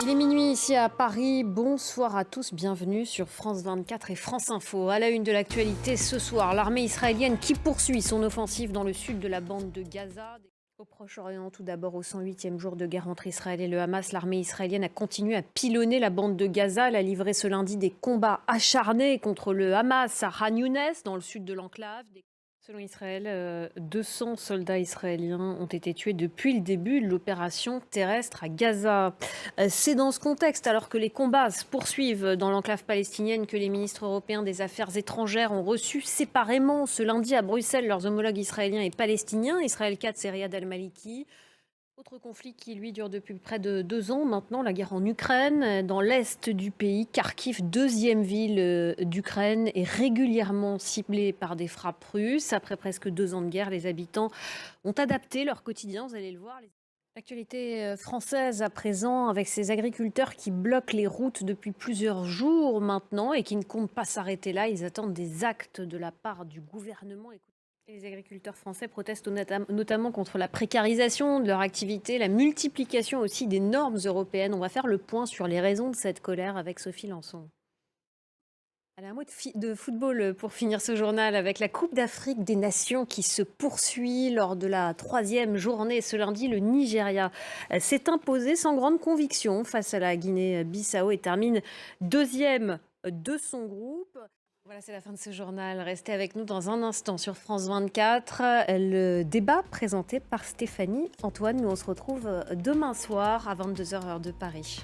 Il est minuit ici à Paris. Bonsoir à tous, bienvenue sur France 24 et France Info. À la une de l'actualité ce soir, l'armée israélienne qui poursuit son offensive dans le sud de la bande de Gaza. Au Proche-Orient, tout d'abord au 108e jour de guerre entre Israël et le Hamas, l'armée israélienne a continué à pilonner la bande de Gaza. Elle a livré ce lundi des combats acharnés contre le Hamas à Khan Younes, dans le sud de l'enclave. Selon Israël, 200 soldats israéliens ont été tués depuis le début de l'opération terrestre à Gaza. C'est dans ce contexte, alors que les combats se poursuivent dans l'enclave palestinienne, que les ministres européens des Affaires étrangères ont reçu séparément ce lundi à Bruxelles leurs homologues israéliens et palestiniens, Israël Katz et Riyad Al-Maliki. Autre conflit qui, lui, dure depuis près de 2 ans maintenant, la guerre en Ukraine. Dans l'est du pays, Kharkiv, deuxième ville d'Ukraine, est régulièrement ciblée par des frappes russes. Après presque 2 ans de guerre, les habitants ont adapté leur quotidien, vous allez le voir. L'actualité française à présent, avec ces agriculteurs qui bloquent les routes depuis plusieurs jours maintenant et qui ne comptent pas s'arrêter là. Ils attendent des actes de la part du gouvernement. Les agriculteurs français protestent notamment contre la précarisation de leur activité, la multiplication aussi des normes européennes. On va faire le point sur les raisons de cette colère avec Sophie Lançon. Allez, un mot de football pour finir ce journal, avec la Coupe d'Afrique des Nations qui se poursuit lors de la 3e journée. Ce lundi, le Nigeria s'est imposé sans grande conviction face à la Guinée-Bissau et termine deuxième de son groupe. Voilà, c'est la fin de ce journal. Restez avec nous dans un instant sur France 24. Le débat présenté par Stéphanie Antoine. Nous, on se retrouve demain soir à 22h heure de Paris.